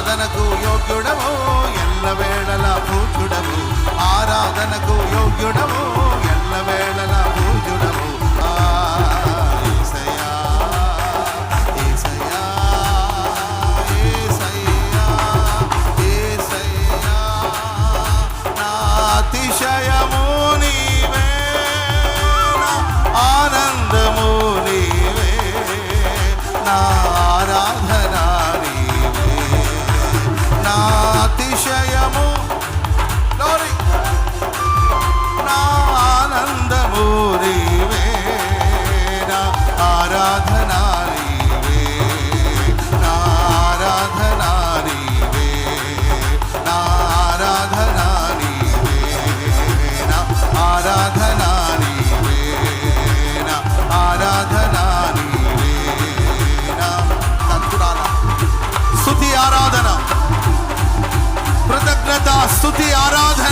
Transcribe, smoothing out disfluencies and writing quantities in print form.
ఆరాధనకు యోగ్యుడవు, ఎల్లవేళలా పూజుడవు. ఆరాధనకు యోగ్యుడవు, ఎల్లవేళలా పూజుడవు. యేసయ్యా యేసయ్యా యేసయ్యా యేసయ్యా నా అతిశయము నీవే, నా ఆనందము నీవే, నా ఆరాధన నీవే, నా అతిశయము నా ఆనందము నీవే, నా ఆరాధన నీవే, నా ఆరాధన నీవే, నా ఆరాధన నీవే, నా ఆరాధన నీవే, నా ఆరాధన నీవే, నా తంతురాల స్తుతి ఆరాధన, కృతజ్ఞత స్తుతి ఆరాధన